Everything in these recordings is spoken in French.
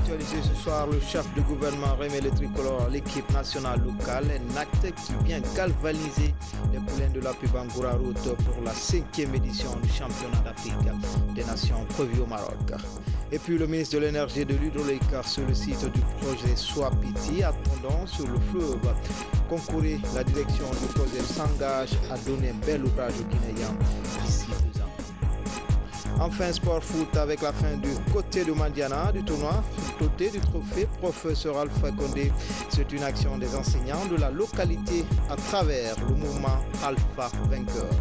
l'actualité ce soir, le chef de gouvernement remet le tricolore à l'équipe nationale locale, un acte qui vient galvaniser les poulains de la Bangoura route pour la 5e édition du championnat d'Afrique des Nations prévu au Maroc. Et puis le ministre de l'Énergie et de l'Hydraulique sur le site du projet Swapiti, attendant sur le fleuve concourir, la direction du projet s'engage à donner un bel ouvrage aux Guinéens d'ici 2 ans. Enfin, sport foot avec la fin du côté de Mandiana du tournoi, côté du trophée professeur Alpha Condé. C'est une action des enseignants de la localité à travers le mouvement Alpha Vainqueur.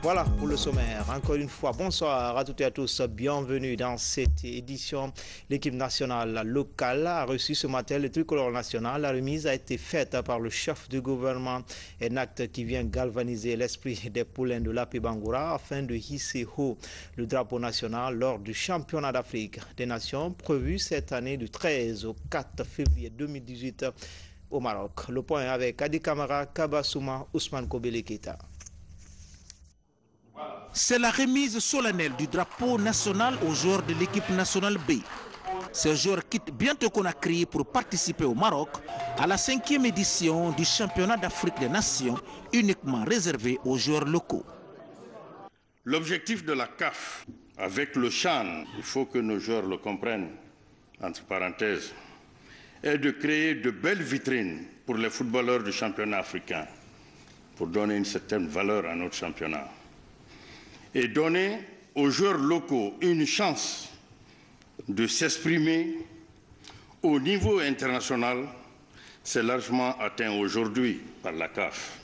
Voilà pour le sommaire. Encore une fois, bonsoir à toutes et à tous. Bienvenue dans cette édition. L'équipe nationale locale a reçu ce matin le tricolore national. La remise a été faite par le chef du gouvernement. Un acte qui vient galvaniser l'esprit des poulains de l'AP Bangoura afin de hisser haut le drapeau national lors du championnat d'Afrique des Nations prévu cette année du 13 au 4 février 2018 au Maroc. Le point avec Adi Kamara, Kabasouma, Ousmane Kobele Keita. C'est la remise solennelle du drapeau national aux joueurs de l'équipe nationale B. Ces joueurs quittent bientôt Conakry pour participer au Maroc à la 5e édition du championnat d'Afrique des Nations, uniquement réservé aux joueurs locaux. L'objectif de la CAF avec le CHAN, il faut que nos joueurs le comprennent, entre parenthèses, est de créer de belles vitrines pour les footballeurs du championnat africain, pour donner une certaine valeur à notre championnat. Et donner aux joueurs locaux une chance de s'exprimer au niveau international, c'est largement atteint aujourd'hui par la CAF.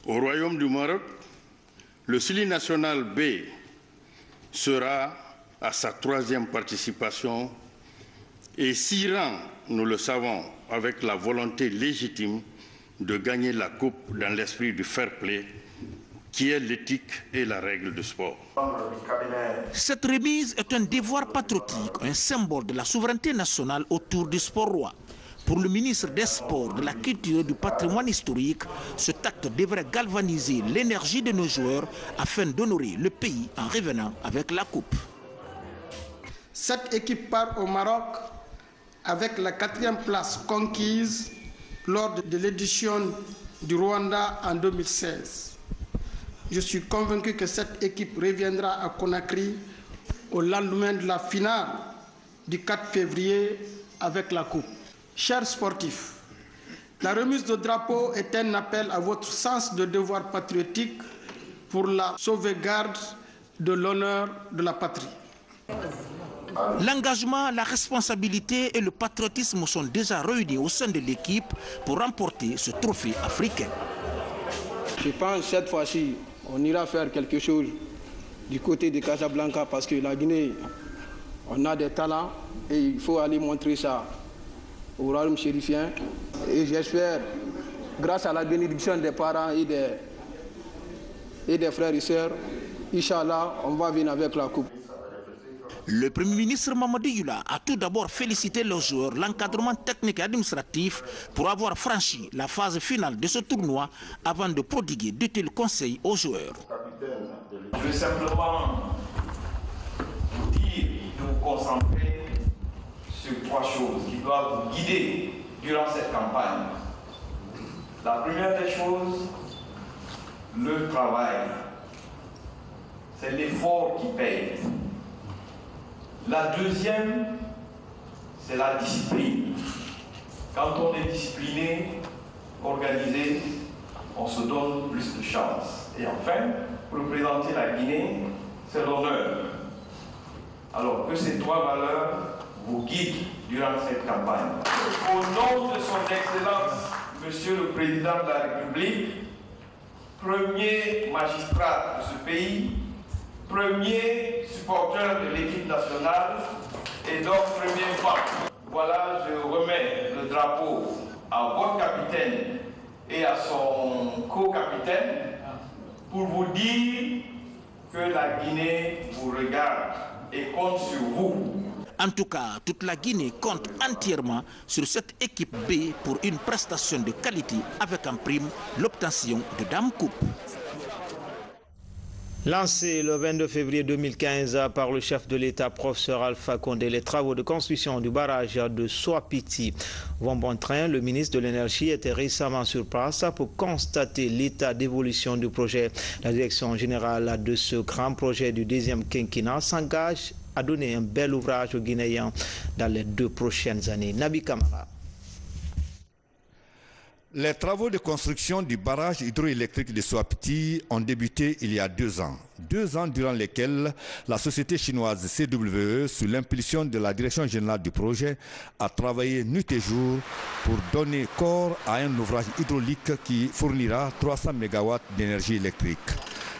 Au Royaume du Maroc, le Sili national B sera à sa 3e participation et s'ira, nous le savons, avec la volonté légitime de gagner la coupe dans l'esprit du fair play, qui est l'éthique et la règle du sport. Cette remise est un devoir patriotique, un symbole de la souveraineté nationale autour du sport roi. Pour le ministre des Sports, de la Culture et du Patrimoine historique, cet acte devrait galvaniser l'énergie de nos joueurs afin d'honorer le pays en revenant avec la coupe. Cette équipe part au Maroc avec la 4e place conquise lors de l'édition du Rwanda en 2016. Je suis convaincu que cette équipe reviendra à Conakry au lendemain de la finale du 4 février avec la coupe. Chers sportifs, la remise de drapeau est un appel à votre sens de devoir patriotique pour la sauvegarde de l'honneur de la patrie. L'engagement, la responsabilité et le patriotisme sont déjà réunis au sein de l'équipe pour remporter ce trophée africain. Je pense que cette fois-ci, on ira faire quelque chose du côté de Casablanca parce que la Guinée, on a des talents et il faut aller montrer ça au royaume chérifien. Et j'espère, grâce à la bénédiction des parents et des frères et sœurs, Inch'Allah, on va venir avec la coupe. Le Premier ministre Mamadou Yula a tout d'abord félicité les joueurs, l'encadrement technique et administratif pour avoir franchi la phase finale de ce tournoi avant de prodiguer d'utiles conseils aux joueurs. Je veux simplement vous dire de vous concentrer sur 3 choses qui doivent vous guider durant cette campagne. La première des choses, le travail. C'est l'effort qui paye. La deuxième, c'est la discipline. Quand on est discipliné, organisé, on se donne plus de chance. Et enfin, représenter la Guinée, c'est l'honneur. Alors que ces 3 valeurs vous guident durant cette campagne. Au nom de son Excellence, Monsieur le Président de la République, premier magistrat de ce pays, premier supporter de l'équipe nationale et donc premier fan. Voilà, je remets le drapeau à votre capitaine et à son co-capitaine pour vous dire que la Guinée vous regarde et compte sur vous. En tout cas, toute la Guinée compte entièrement sur cette équipe B pour une prestation de qualité avec en prime l'obtention de Dame Coupe. Lancé le 22 février 2015 par le chef de l'État, professeur Alpha Condé, les travaux de construction du barrage de Soapiti vont bon train. Le ministre de l'Énergie était récemment sur place pour constater l'état d'évolution du projet. La direction générale de ce grand projet du deuxième quinquennat s'engage à donner un bel ouvrage aux Guinéens dans les 2 prochaines années. Nabi Kamara. Les travaux de construction du barrage hydroélectrique de Soapiti ont débuté il y a 2 ans. 2 ans durant lesquels la société chinoise CWE, sous l'impulsion de la direction générale du projet, a travaillé nuit et jour pour donner corps à un ouvrage hydraulique qui fournira 300 MW d'énergie électrique.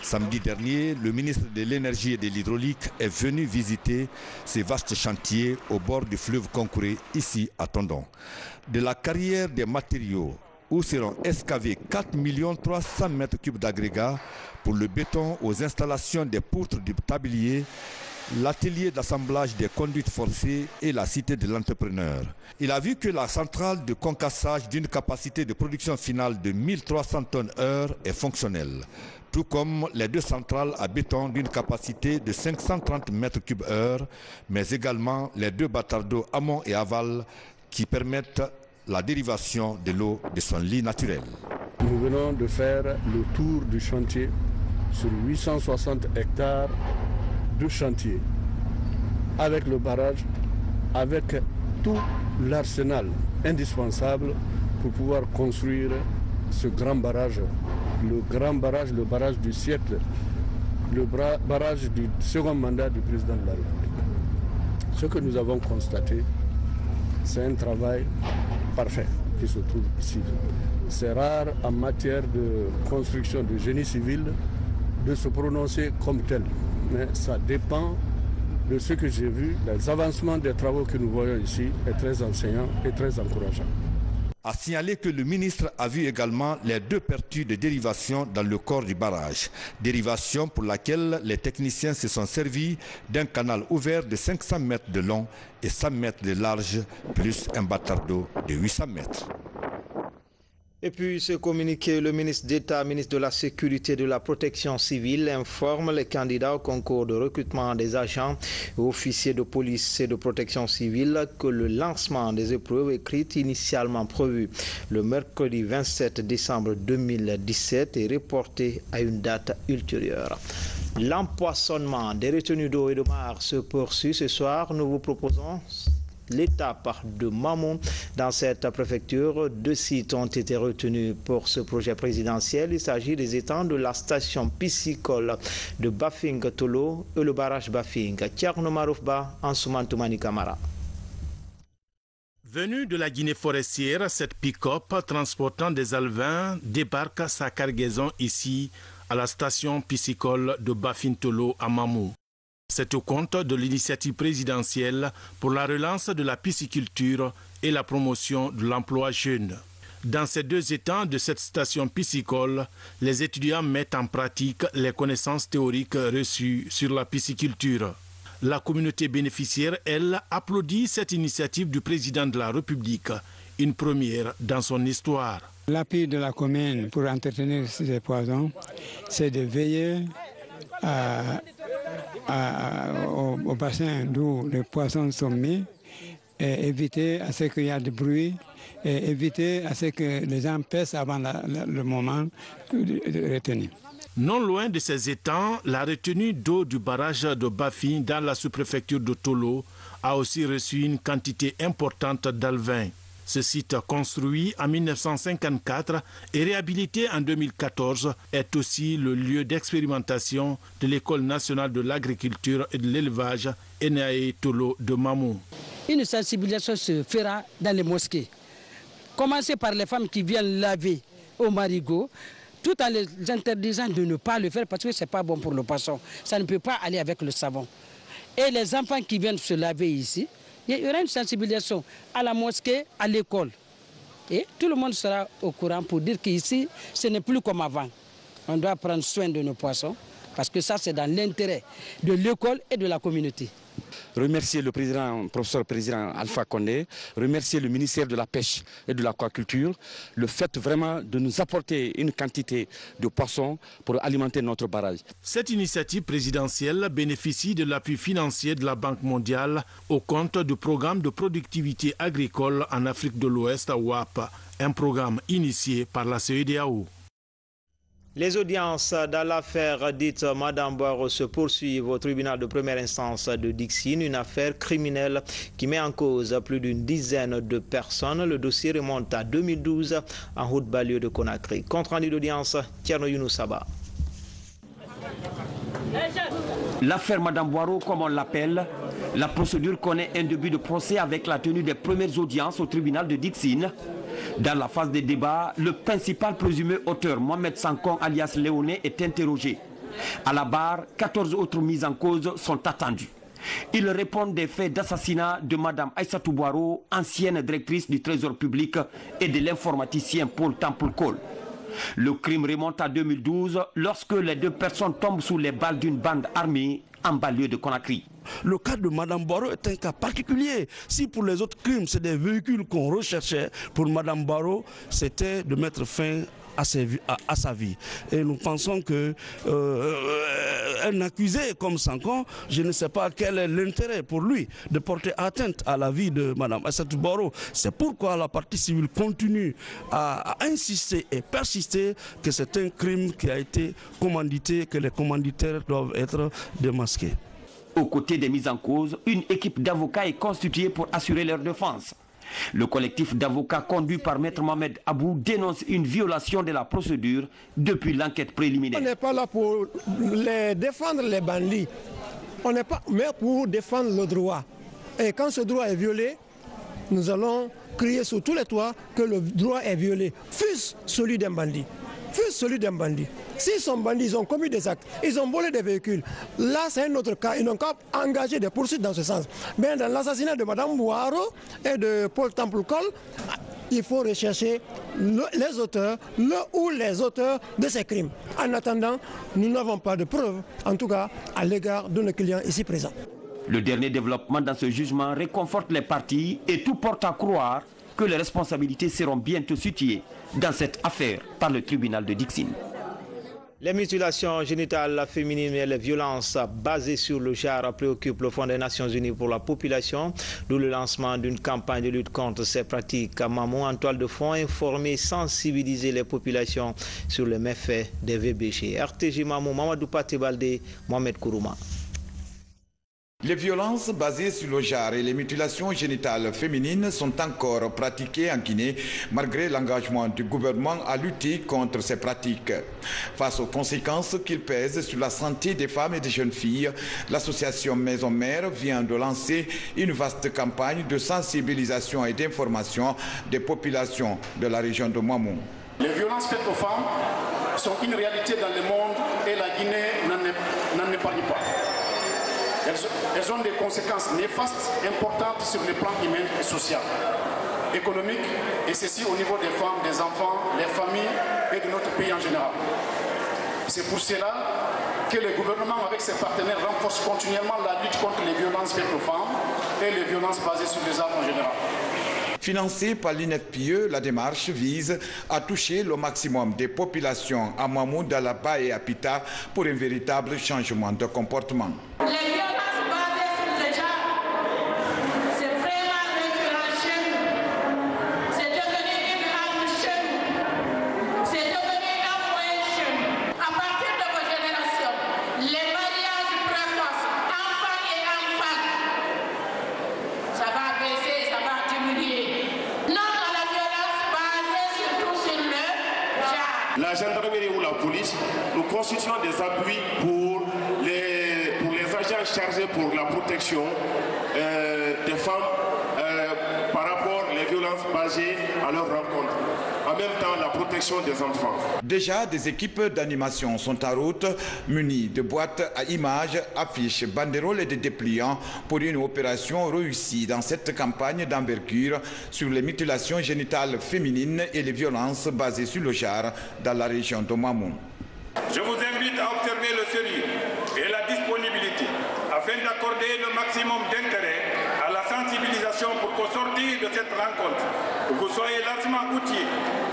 Samedi dernier, le ministre de l'Énergie et de l'Hydraulique est venu visiter ces vastes chantiers au bord du fleuve Concouré, ici à Tondon. De la carrière des matériaux, où seront excavés 4 300 m3 d'agrégats pour le béton aux installations des poutres du tablier, l'atelier d'assemblage des conduites forcées et la cité de l'entrepreneur. Il a vu que la centrale de concassage d'une capacité de production finale de 1300 tonnes heure est fonctionnelle, tout comme les 2 centrales à béton d'une capacité de 530 m3 heure, mais également les 2 batteurs d'eau amont et aval qui permettent la dérivation de l'eau de son lit naturel. Nous venons de faire le tour du chantier sur 860 hectares de chantier, avec le barrage, avec tout l'arsenal indispensable pour pouvoir construire ce grand barrage, le barrage du siècle, le barrage du second mandat du président de la République. Ce que nous avons constaté, c'est un travail parfait qui se trouve ici. C'est rare en matière de construction de génie civil de se prononcer comme tel, mais ça dépend de ce que j'ai vu. Les avancements des travaux que nous voyons ici est très enseignant et très encourageant. A signalé que le ministre a vu également les 2 pertus de dérivation dans le corps du barrage. Dérivation pour laquelle les techniciens se sont servis d'un canal ouvert de 500 mètres de long et 100 mètres de large, plus un batteur d'eau de 800 mètres. Et puis, ce communiqué, le ministre d'État, ministre de la Sécurité et de la Protection civile, informe les candidats au concours de recrutement des agents et officiers de police et de protection civile que le lancement des épreuves écrites initialement prévu le mercredi 27 décembre 2017 est reporté à une date ultérieure. L'empoisonnement des retenues d'eau et de mer se poursuit ce soir. Nous vous proposons l'étape de Mamou. Dans cette préfecture, 2 sites ont été retenus pour ce projet présidentiel. Il s'agit des étangs de la station piscicole de Bafing-Tolo et le barrage Bafing. Tierno Maroufba, Ansoumantoumani Kamara. Venue de la Guinée forestière, cette pick-up transportant des alevins débarque sa cargaison ici à la station piscicole de Bafing-Tolo à Mamou. C'est au compte de l'initiative présidentielle pour la relance de la pisciculture et la promotion de l'emploi jeune. Dans ces 2 étangs de cette station piscicole, les étudiants mettent en pratique les connaissances théoriques reçues sur la pisciculture. La communauté bénéficiaire, elle, applaudit cette initiative du président de la République, une première dans son histoire. L'appui de la commune pour entretenir ces poissons, c'est de veiller au bassin d'où les poissons sont mis et éviter à ce qu'il y ait de bruit et éviter à ce que les gens pèsent avant le moment de retenir. Non loin de ces étangs, la retenue d'eau du barrage de Bafing dans la sous-préfecture de Tolo a aussi reçu une quantité importante d'alevins. Ce site, construit en 1954 et réhabilité en 2014, est aussi le lieu d'expérimentation de l'École nationale de l'agriculture et de l'élevage ENAE Tolo de Mamou. Une sensibilisation se fera dans les mosquées. Commencez par les femmes qui viennent laver au marigot, tout en les interdisant de ne pas le faire parce que ce n'est pas bon pour le poisson. Ça ne peut pas aller avec le savon. Et les enfants qui viennent se laver ici, il y aura une sensibilisation à la mosquée, à l'école. Et tout le monde sera au courant pour dire qu'ici, ce n'est plus comme avant. On doit prendre soin de nos poissons parce que ça, c'est dans l'intérêt de l'école et de la communauté. Remercier le professeur président Alpha Condé, remercier le ministère de la Pêche et de l'Aquaculture, le fait vraiment de nous apporter une quantité de poissons pour alimenter notre barrage. Cette initiative présidentielle bénéficie de l'appui financier de la Banque mondiale au compte du programme de productivité agricole en Afrique de l'Ouest, WAP, un programme initié par la CEDEAO. Les audiences dans l'affaire dite Madame Boiro se poursuivent au tribunal de première instance de Dixine, une affaire criminelle qui met en cause plus d'une dizaine de personnes. Le dossier remonte à 2012 en route banlieue de Conakry. Compte rendu d'audience, Tierno Younoussaba. L'affaire Madame Boiro, comme on l'appelle, la procédure connaît un début de procès avec la tenue des premières audiences au tribunal de Dixine. Dans la phase des débats, le principal présumé auteur, Mohamed Sankon alias Léoné, est interrogé. À la barre, 14 autres mises en cause sont attendues. Ils répondent des faits d'assassinat de Mme Aïssatou Boiro, ancienne directrice du Trésor public, et de l'informaticien Paul Temple Cole. Le crime remonte à 2012 lorsque les deux personnes tombent sous les balles d'une bande armée en banlieue de Conakry. Le cas de Mme Boiro est un cas particulier. Si pour les autres crimes, c'est des véhicules qu'on recherchait, pour Mme Boiro, c'était de mettre fin à sa vie. Et nous pensons que un accusé comme Sankon, je ne sais pas quel est l'intérêt pour lui de porter atteinte à la vie de Mme Aïssatou Boiro. C'est pourquoi la partie civile continue à insister et persister que c'est un crime qui a été commandité, que les commanditaires doivent être démasqués. Aux côtés des mises en cause, une équipe d'avocats est constituée pour assurer leur défense. Le collectif d'avocats conduit par Maître Mohamed Abou dénonce une violation de la procédure depuis l'enquête préliminaire. On n'est pas là pour défendre les bandits, on n'est pas mais pour défendre le droit. Et quand ce droit est violé, nous allons crier sur tous les toits que le droit est violé, fût-ce celui d'un bandit. Fût-ce celui d'un bandit. S'ils sont bandits, ils ont commis des actes, ils ont volé des véhicules. Là, c'est un autre cas. Ils n'ont qu'à engager des poursuites dans ce sens. Mais dans l'assassinat de Mme Boiro et de Paul Temple Cole, il faut rechercher les auteurs, les auteurs de ces crimes. En attendant, nous n'avons pas de preuves, en tout cas à l'égard de nos clients ici présents. Le dernier développement dans ce jugement réconforte les parties et tout porte à croire que les responsabilités seront bientôt situées dans cette affaire par le tribunal de Dixine. Les mutilations génitales féminines et les violences basées sur le genre préoccupent le Fonds des Nations Unies pour la population, d'où le lancement d'une campagne de lutte contre ces pratiques. Mamou, en toile de fond, informer, sensibiliser les populations sur les méfaits des VBG. RTG Mamou, Mamadou Paté-Baldé, Mohamed Kourouma. Les violences basées sur le genre et les mutilations génitales féminines sont encore pratiquées en Guinée malgré l'engagement du gouvernement à lutter contre ces pratiques. Face aux conséquences qu'ils pèsent sur la santé des femmes et des jeunes filles, l'association Maison Mère vient de lancer une vaste campagne de sensibilisation et d'information des populations de la région de Mamou. Les violences faites aux femmes sont une réalité dans le monde et la Guinée n'en épargne pas. Elles ont des conséquences néfastes, importantes sur le plan humain et social, économique, et ceci au niveau des femmes, des enfants, des familles et de notre pays en général. C'est pour cela que le gouvernement, avec ses partenaires, renforce continuellement la lutte contre les violences faites aux femmes et les violences basées sur les armes en général. Financée par l'INFPE, la démarche vise à toucher le maximum des populations à Mamou, Dalaba et Apita pour un véritable changement de comportement. Les violences basées sur le genre, c'est vraiment récurrent chez nous. C'est devenu une arme chez nous. C'est devenu un moyen chez nous. À partir de vos générations, les mariages précoces, enfants et enfants, ça va baisser, ça va diminuer. Non à la violence basée surtout sur le genre. La gendarmerie ou la police, nous constituons des appuis pour les agents chargés pour la protection des femmes par rapport aux violences basées à leur rencontre. En même temps, la protection des enfants. Déjà, des équipes d'animation sont en route, munies de boîtes à images, affiches, banderoles et de dépliants pour une opération réussie dans cette campagne d'envergure sur les mutilations génitales féminines et les violences basées sur le genre dans la région de Mamou. Je vous invite à observer le sérieux et la disponibilité afin d'accorder le maximum d'intérêt à la sensibilisation pour qu'au sortir de cette rencontre, vous soyez largement outillés,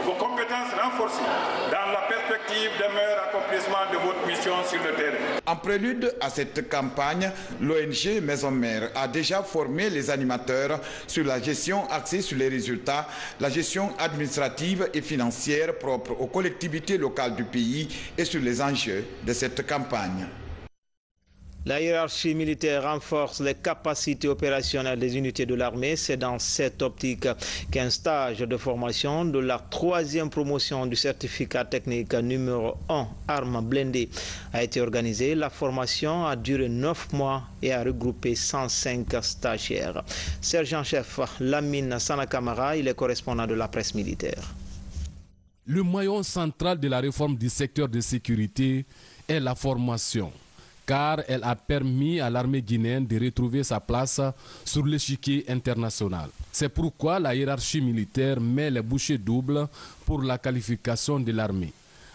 vos compétences renforcées dans la perspective d'un meilleur accomplissement de votre mission sur le terrain. En prélude à cette campagne, l'ONG Maison Mère a déjà formé les animateurs sur la gestion axée sur les résultats, la gestion administrative et financière propre aux collectivités locales du pays et sur les enjeux de cette campagne. La hiérarchie militaire renforce les capacités opérationnelles des unités de l'armée. C'est dans cette optique qu'un stage de formation de la 3e promotion du certificat technique numéro 1 armes blindées a été organisé. La formation a duré 9 mois et a regroupé 105 stagiaires. Sergent-chef Lamine Sanakamara, il est correspondant de la presse militaire. Le maillon central de la réforme du secteur de sécurité est la formation, car elle a permis à l'armée guinéenne de retrouver sa place sur l'échiquier international. C'est pourquoi la hiérarchie militaire met les bouchées doubles pour la qualification de l'armée.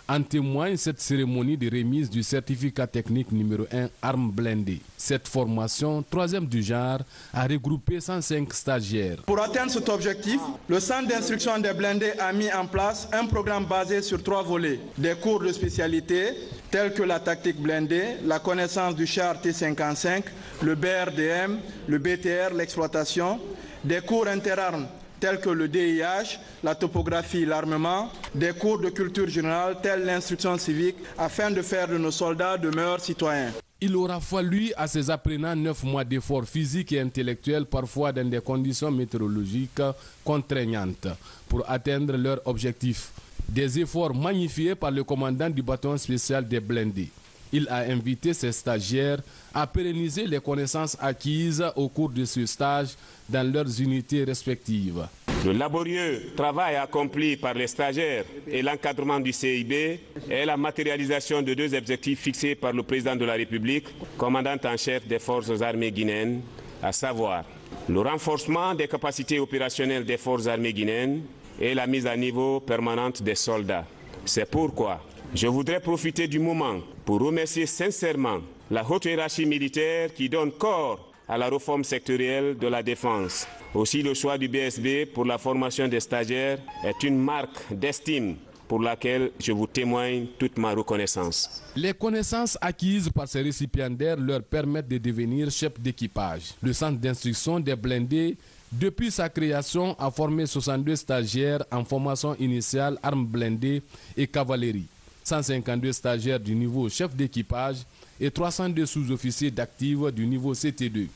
En témoigne cette cérémonie de remise du certificat technique numéro 1 armes blindées. Cette formation, 3e du genre, a regroupé 105 stagiaires. Pour atteindre cet objectif, le centre d'instruction des blindés a mis en place un programme basé sur 3 volets. Des cours de spécialité tels que la tactique blindée, la connaissance du char T-55, le BRDM, le BTR, l'exploitation, des cours interarmes tels que le DIH, la topographie, l'armement, des cours de culture générale tels l'instruction civique afin de faire de nos soldats de meilleurs citoyens. Il aura fallu à ces apprenants 9 mois d'efforts physiques et intellectuels, parfois dans des conditions météorologiques contraignantes, pour atteindre leur objectif. Des efforts magnifiés par le commandant du bataillon spécial des blindés. Il a invité ses stagiaires à pérenniser les connaissances acquises au cours de ce stage dans leurs unités respectives. Le laborieux travail accompli par les stagiaires et l'encadrement du CIB est la matérialisation de 2 objectifs fixés par le président de la République, commandant en chef des forces armées guinéennes, à savoir le renforcement des capacités opérationnelles des forces armées guinéennes et la mise à niveau permanente des soldats. C'est pourquoi je voudrais profiter du moment pour remercier sincèrement la haute hiérarchie militaire qui donne corps à la réforme sectorielle de la défense. Aussi, le choix du BSB pour la formation des stagiaires est une marque d'estime pour laquelle je vous témoigne toute ma reconnaissance. Les connaissances acquises par ces récipiendaires leur permettent de devenir chefs d'équipage. Le centre d'instruction des blindés, depuis sa création, a formé 62 stagiaires en formation initiale armes blindées et cavalerie, 152 stagiaires du niveau chef d'équipage et 302 sous-officiers d'actifs du niveau CT2,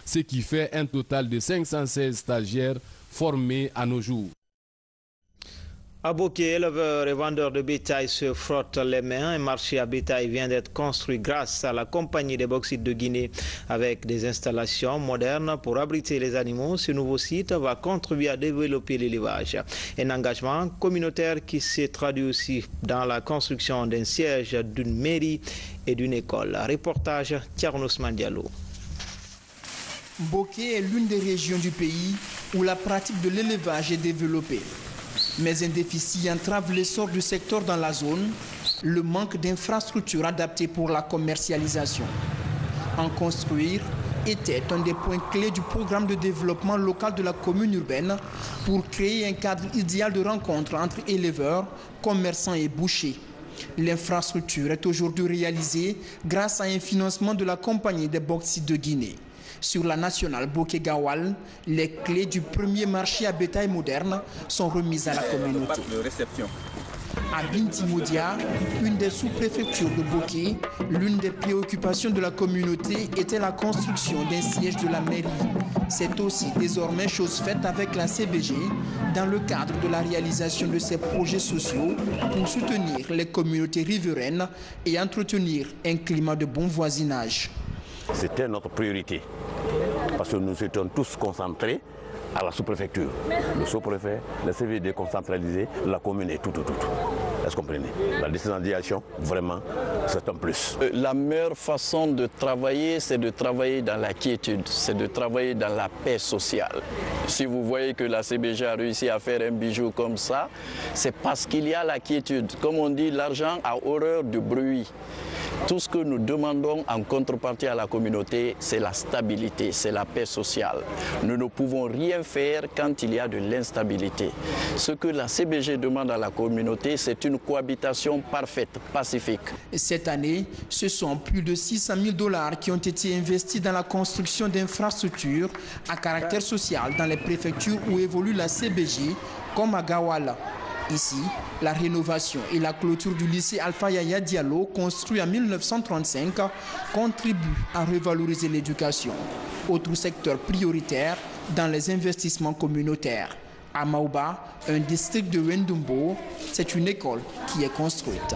ce qui fait un total de 516 stagiaires formés à nos jours. À Boké, éleveurs et vendeurs de bétail se frottent les mains. Un marché à bétail vient d'être construit grâce à la compagnie des bauxites de Guinée avec des installations modernes pour abriter les animaux. Ce nouveau site va contribuer à développer l'élevage. Un engagement communautaire qui s'est traduit aussi dans la construction d'un siège d'une mairie et d'une école. Reportage Thiernos Mandialo. Boké est l'une des régions du pays où la pratique de l'élevage est développée. Mais un déficit entrave l'essor du secteur dans la zone, le manque d'infrastructures adaptées pour la commercialisation. En construire était un des points clés du programme de développement local de la commune urbaine pour créer un cadre idéal de rencontre entre éleveurs, commerçants et bouchers. L'infrastructure est aujourd'hui réalisée grâce à un financement de la compagnie des bauxites de Guinée. Sur la nationale Boké-Gawal, les clés du premier marché à bétail moderne sont remises à la communauté. À Binti-Moudia, une des sous-préfectures de Boké, l'une des préoccupations de la communauté était la construction d'un siège de la mairie. C'est aussi désormais chose faite avec la CBG dans le cadre de la réalisation de ces projets sociaux pour soutenir les communautés riveraines et entretenir un climat de bon voisinage. C'était notre priorité, parce que nous étions tous concentrés à la sous-préfecture. Le sous-préfet, le CV déconcentralisé, la commune et tout. Est-ce que vous comprenez? La décentralisation, vraiment, c'est un plus. La meilleure façon de travailler, c'est de travailler dans la quiétude, c'est de travailler dans la paix sociale. Si vous voyez que la CBG a réussi à faire un bijou comme ça, c'est parce qu'il y a la quiétude. Comme on dit, l'argent a horreur du bruit. Tout ce que nous demandons en contrepartie à la communauté, c'est la stabilité, c'est la paix sociale. Nous ne pouvons rien faire quand il y a de l'instabilité. Ce que la CBG demande à la communauté, c'est une cohabitation parfaite, pacifique. Cette année, ce sont plus de 600 000 $ qui ont été investis dans la construction d'infrastructures à caractère social dans les préfectures où évolue la CBG, comme à Gawala. Ici, la rénovation et la clôture du lycée Alpha Yaya Diallo, construit en 1935, contribuent à revaloriser l'éducation. Autre secteur prioritaire dans les investissements communautaires. À Maouba, un district de Wendumbo, c'est une école qui est construite.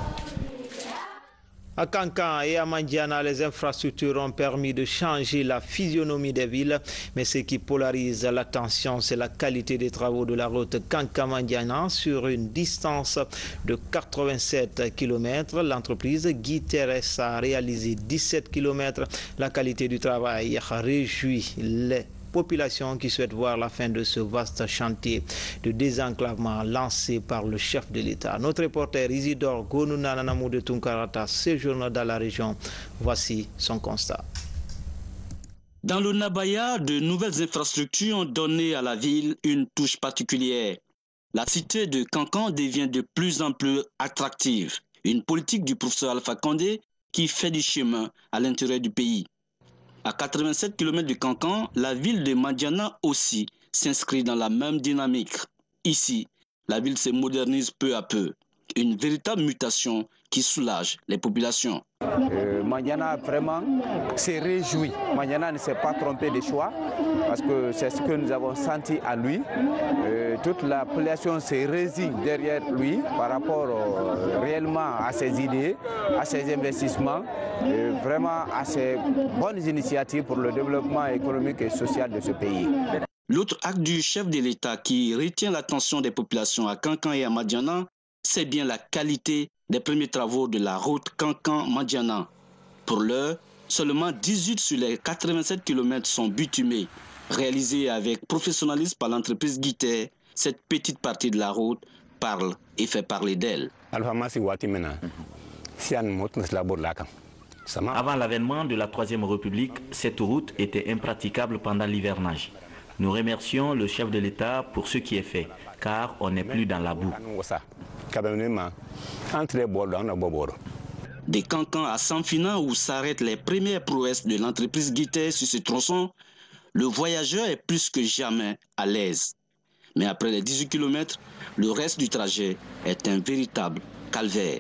À Kankan et à Mandiana, les infrastructures ont permis de changer la physionomie des villes. Mais ce qui polarise l'attention, c'est la qualité des travaux de la route Kankan-Mandiana sur une distance de 87 km. L'entreprise Guy Thérèse a réalisé 17 km. La qualité du travail réjouit les population qui souhaite voir la fin de ce vaste chantier de désenclavement lancé par le chef de l'État. Notre reporter Isidore Gonounanamou de Tunkarata séjourne dans la région. Voici son constat. Dans le Nabaya, de nouvelles infrastructures ont donné à la ville une touche particulière. La cité de Kankan devient de plus en plus attractive. Une politique du professeur Alpha Condé qui fait du chemin à l'intérieur du pays. À 87 km de Kankan, la ville de Mandiana aussi s'inscrit dans la même dynamique. Ici, la ville se modernise peu à peu. Une véritable mutation qui soulage les populations. Mandiana vraiment s'est réjoui. Mandiana ne s'est pas trompé de choix parce que c'est ce que nous avons senti à lui. Toute la population se résigne derrière lui par rapport réellement à ses idées, à ses investissements, vraiment à ses bonnes initiatives pour le développement économique et social de ce pays. L'autre acte du chef de l'État qui retient l'attention des populations à Kankan et à Mandiana, c'est bien la qualité des premiers travaux de la route Kankan-Mandiana. Pour l'heure, seulement 18 sur les 87 km sont bitumés. Réalisés avec professionnalisme par l'entreprise Guité, cette petite partie de la route parle et fait parler d'elle. Avant l'avènement de la Troisième République, cette route était impraticable pendant l'hivernage. Nous remercions le chef de l'État pour ce qui est fait, car on n'est plus dans la boue. Des Kankan à Sanfina où s'arrêtent les premières prouesses de l'entreprise Guité sur ce tronçon, le voyageur est plus que jamais à l'aise. Mais après les 18 km, le reste du trajet est un véritable calvaire.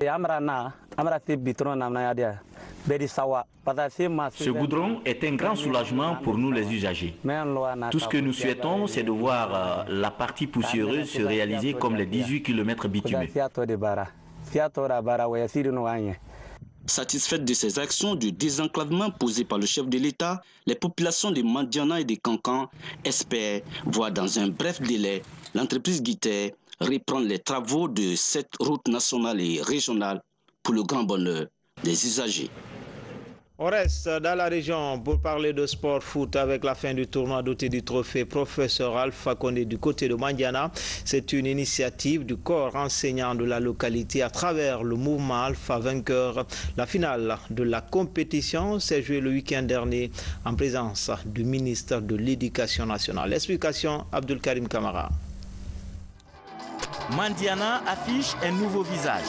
Ce goudron est un grand soulagement pour nous les usagers. Tout ce que nous souhaitons, c'est de voir la partie poussiéreuse se réaliser comme les 18 km bitumés. Satisfaites de ces actions de désenclavement posées par le chef de l'État, les populations de Mandiana et de Kankan espèrent voir dans un bref délai l'entreprise Guité reprendre les travaux de cette route nationale et régionale pour le grand bonheur des usagers. On reste dans la région pour parler de sport foot avec la fin du tournoi doté du trophée professeur Alpha Condé du côté de Mandiana. C'est une initiative du corps enseignant de la localité à travers le mouvement Alpha Vainqueur. La finale de la compétition s'est jouée le week-end dernier en présence du ministre de l'Éducation nationale. Explication Abdul Karim Kamara. Mandiana affiche un nouveau visage.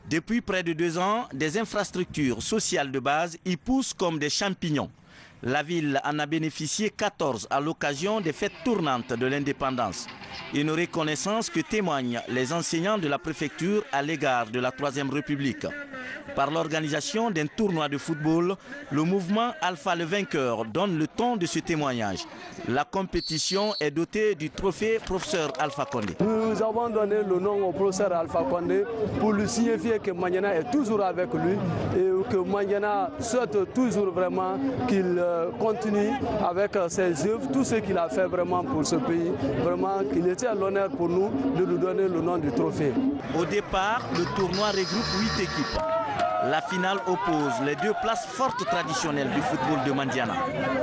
Depuis près de 2 ans, des infrastructures sociales de base y poussent comme des champignons. La ville en a bénéficié 14 à l'occasion des fêtes tournantes de l'indépendance. Une reconnaissance que témoignent les enseignants de la préfecture à l'égard de la Troisième République. Par l'organisation d'un tournoi de football, le mouvement Alpha le Vainqueur donne le ton de ce témoignage. La compétition est dotée du trophée professeur Alpha Condé. Nous avons donné le nom au professeur Alpha Condé pour lui signifier que Mandiana est toujours avec lui et que Mandiana souhaite toujours vraiment qu'il continue avec ses œuvres, tout ce qu'il a fait vraiment pour ce pays. Vraiment qu'il était à l'honneur pour nous de nous donner le nom du trophée. Au départ, le tournoi regroupe 8 équipes. La finale oppose les deux places fortes traditionnelles du football de Mandiana.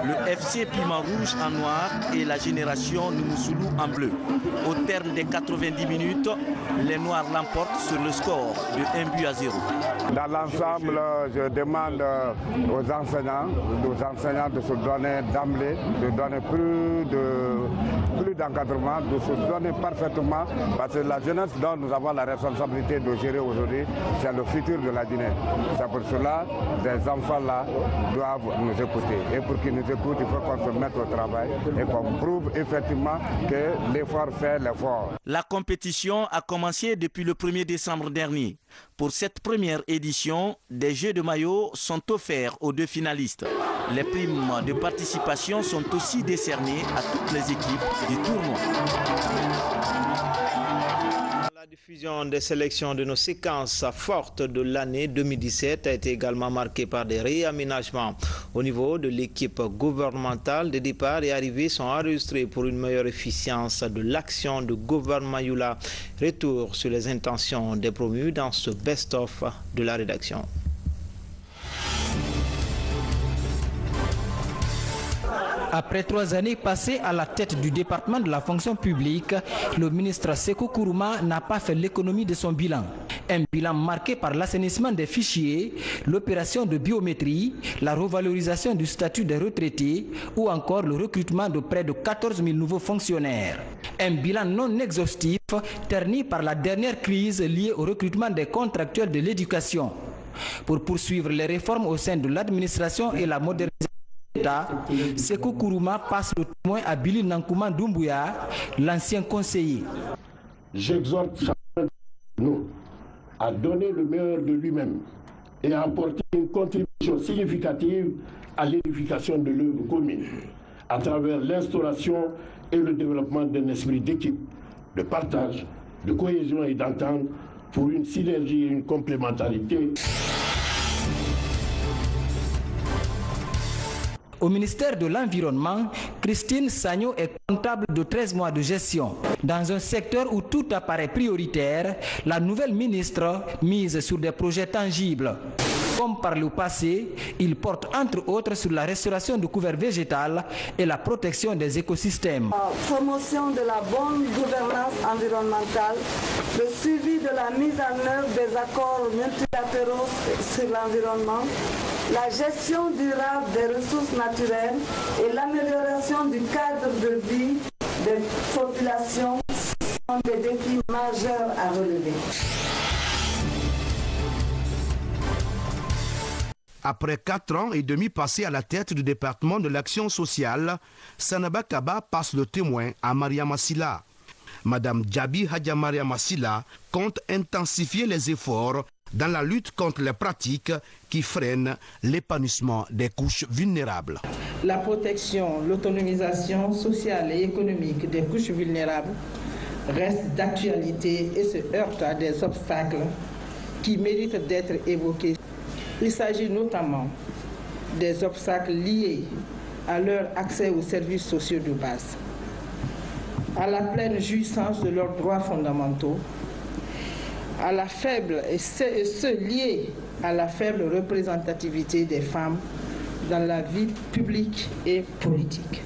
Le FC Piment Rouge en noir et la génération Noumoussoulou en bleu. Au terme des 90 minutes, les Noirs l'emportent sur le score de 1-0. Dans l'ensemble, je demande aux enseignants de se donner d'emblée, de donner plus d'encadrement, de se donner parfaitement, parce que la jeunesse dont nous avons la responsabilité de gérer aujourd'hui, c'est le futur de la Guinée. C'est pour cela que ces enfants-là doivent nous écouter. Et pour qu'ils nous écoutent, il faut qu'on se mette au travail et qu'on prouve effectivement que l'effort fait l'effort. La compétition a commencé depuis le 1er décembre dernier. Pour cette première édition, des jeux de maillot sont offerts aux deux finalistes. Les primes de participation sont aussi décernées à toutes les équipes du tournoi. La diffusion des sélections de nos séquences fortes de l'année 2017 a été également marquée par des réaménagements. Au niveau de l'équipe gouvernementale, des départs et arrivées sont enregistrés pour une meilleure efficience de l'action de gouvernement Yula. Retour sur les intentions des promus dans ce best-of de la rédaction. Après 3 années passées à la tête du département de la fonction publique, le ministre Sékou Kourouma n'a pas fait l'économie de son bilan. Un bilan marqué par l'assainissement des fichiers, l'opération de biométrie, la revalorisation du statut des retraités ou encore le recrutement de près de 14 000 nouveaux fonctionnaires. Un bilan non exhaustif, terni par la dernière crise liée au recrutement des contractuels de l'éducation. Pour poursuivre les réformes au sein de l'administration et la modernisation, Sékou Kourouma passe le témoin à Billy Nankouma Doumbouya, l'ancien conseiller. J'exhorte chacun de nous à donner le meilleur de lui-même et à apporter une contribution significative à l'édification de l'œuvre commune à travers l'instauration et le développement d'un esprit d'équipe, de partage, de cohésion et d'entente pour une synergie et une complémentarité. Au ministère de l'Environnement, Christine Sagno est comptable de 13 mois de gestion. Dans un secteur où tout apparaît prioritaire, la nouvelle ministre mise sur des projets tangibles. Comme par le passé, il porte entre autres sur la restauration de couverts végétal et la protection des écosystèmes. La promotion de la bonne gouvernance environnementale, le suivi de la mise en œuvre des accords multilatéraux sur l'environnement, la gestion durable des ressources naturelles et l'amélioration du cadre de vie des populations sont des défis majeurs à relever. Après 4 ans et demi passés à la tête du département de l'action sociale, Sanaba Kaba passe le témoin à Maria Massila. Madame Djabi Hadja Maria Massila compte intensifier les efforts dans la lutte contre les pratiques qui freinent l'épanouissement des couches vulnérables. La protection, l'autonomisation sociale et économique des couches vulnérables reste d'actualité et se heurte à des obstacles qui méritent d'être évoqués. Il s'agit notamment des obstacles liés à leur accès aux services sociaux de base, à la pleine jouissance de leurs droits fondamentaux, à la faible et ceux liés à la faible représentativité des femmes dans la vie publique et politique.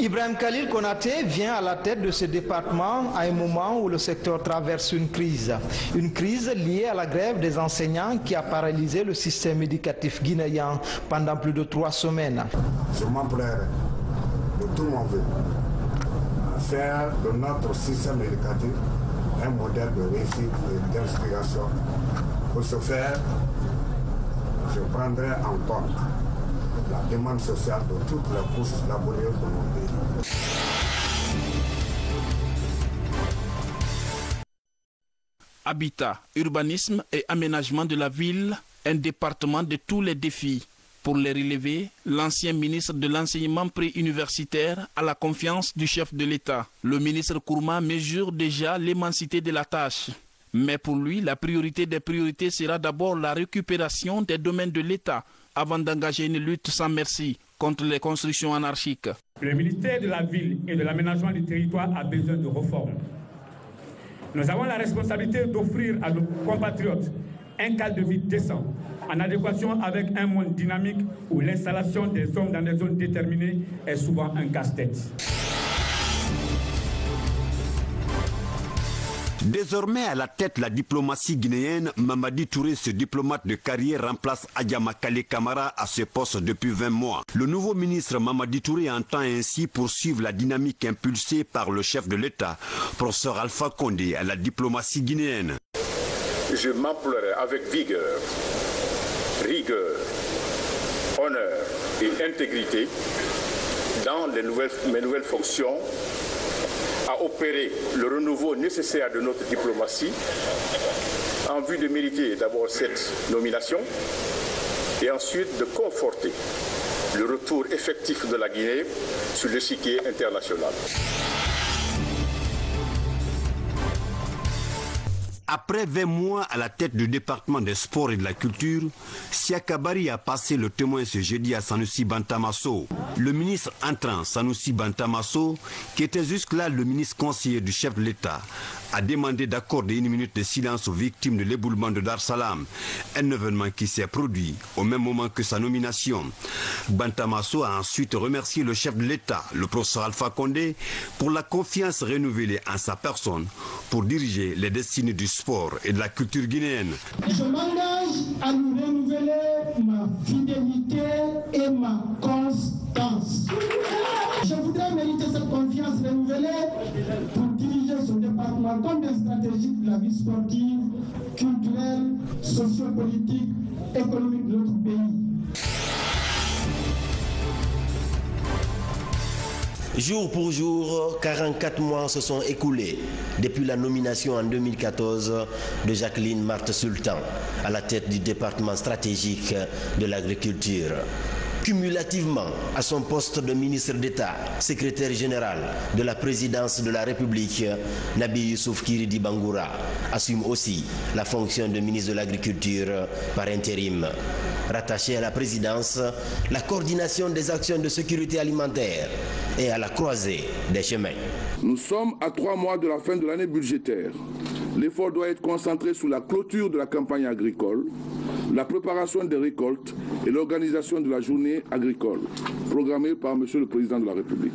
Ibrahim Khalil Konaté vient à la tête de ce département à un moment où le secteur traverse une crise. Une crise liée à la grève des enseignants qui a paralysé le système éducatif guinéen pendant plus de 3 semaines. Je m'emploierai de tout mon vœu à faire de notre système éducatif un modèle de réussite et d'inspiration. Pour ce faire, je prendrai en compte la demande sociale de toutes les couches laborieuses de mon pays. Habitat, urbanisme et aménagement de la ville, un département de tous les défis. Pour les relever, l'ancien ministre de l'enseignement préuniversitaire a la confiance du chef de l'État. Le ministre Kourouma mesure déjà l'immensité de la tâche. Mais pour lui, la priorité des priorités sera d'abord la récupération des domaines de l'État avant d'engager une lutte sans merci contre les constructions anarchiques. Le ministère de la Ville et de l'Aménagement du territoire a besoin de réformes. Nous avons la responsabilité d'offrir à nos compatriotes un cadre de vie décent, en adéquation avec un monde dynamique où l'installation des hommes dans des zones déterminées est souvent un casse-tête. Désormais à la tête de la diplomatie guinéenne, Mamadi Touré, ce diplomate de carrière, remplace Adjama Kale Camara à ce poste depuis 20 mois. Le nouveau ministre Mamadi Touré entend ainsi poursuivre la dynamique impulsée par le chef de l'État, professeur Alpha Condé, à la diplomatie guinéenne. Je m'emploierai avec vigueur, rigueur, honneur et intégrité dans mes nouvelles fonctions à opérer le renouveau nécessaire de notre diplomatie en vue de mériter d'abord cette nomination et ensuite de conforter le retour effectif de la Guinée sur l'échiquier international. Après 20 mois à la tête du département des sports et de la culture, Siaka Bari a passé le témoin ce jeudi à Sanusi Bantamasso. Le ministre entrant, Sanusi Bantamasso, qui était jusque-là le ministre conseiller du chef de l'État, a demandé d'accorder 1 minute de silence aux victimes de l'éboulement de Dar Salam, un événement qui s'est produit au même moment que sa nomination. Bantamasso a ensuite remercié le chef de l'État, le professeur Alpha Condé, pour la confiance renouvelée en sa personne pour diriger les destinées du sport et de la culture guinéenne. Je m'engage à lui renouveler ma fidélité et ma constance. Je voudrais mériter cette confiance renouvelée pour diriger ce département comme des stratégies de la vie sportive, culturelle, sociopolitique, économique de notre pays. Jour pour jour, 44 mois se sont écoulés depuis la nomination en 2014 de Jacqueline Marthe Sultan à la tête du département stratégique de l'agriculture. Cumulativement à son poste de ministre d'État, secrétaire général de la présidence de la République, Nabi Youssouf Kiridi Bangoura assume aussi la fonction de ministre de l'Agriculture par intérim. Rattaché à la présidence, la coordination des actions de sécurité alimentaire est à la croisée des chemins. Nous sommes à 3 mois de la fin de l'année budgétaire. L'effort doit être concentré sur la clôture de la campagne agricole, la préparation des récoltes et l'organisation de la journée agricole, programmée par M. le Président de la République.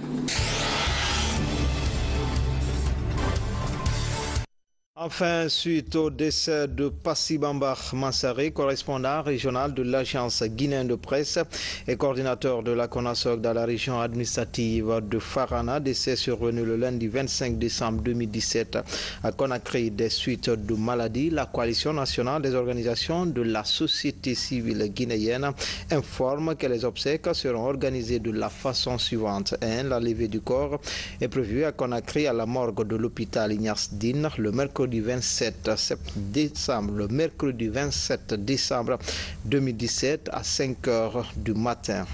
Enfin, suite au décès de Passibamba Mansari, correspondant régional de l'agence guinéenne de presse et coordinateur de la CONASOC dans la région administrative de Farana, décès survenu le lundi 25 décembre 2017 à Conakry des suites de maladies, la coalition nationale des organisations de la société civile guinéenne informe que les obsèques seront organisées de la façon suivante. La levée du corps est prévue à Conakry à la morgue de l'hôpital Ignace Dine le mercredi 27 décembre 2017 à 5 h du matin.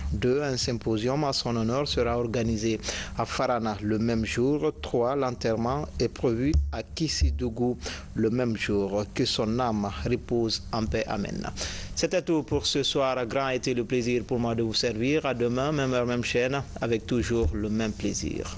Un symposium à son honneur sera organisé à Farana le même jour. 3, l'enterrement est prévu à Kissidougou le même jour. Que son âme repose en paix. Amen. C'était tout pour ce soir. Grand était le plaisir pour moi de vous servir. À demain, même heure, même chaîne, avec toujours le même plaisir.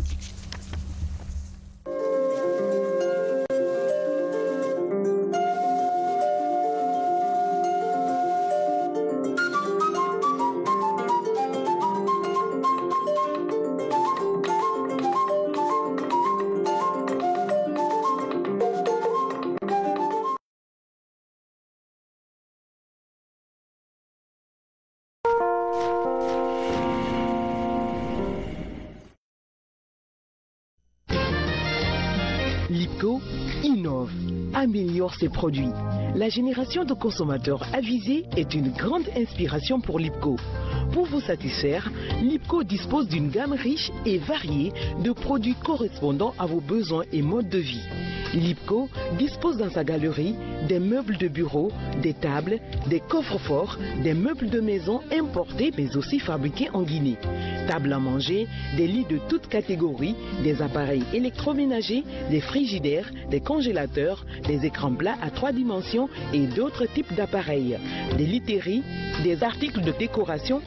Lipco innove, améliore ses produits. La génération de consommateurs avisés est une grande inspiration pour Lipco. Pour vous satisfaire, Lipco dispose d'une gamme riche et variée de produits correspondant à vos besoins et modes de vie. Lipco dispose dans sa galerie des meubles de bureau, des tables, des coffres-forts, des meubles de maison importés mais aussi fabriqués en Guinée. Tables à manger, des lits de toutes catégories, des appareils électroménagers, des frigidaires, des congélateurs, des écrans plats à 3 dimensions et d'autres types d'appareils, des literies, des articles de décoration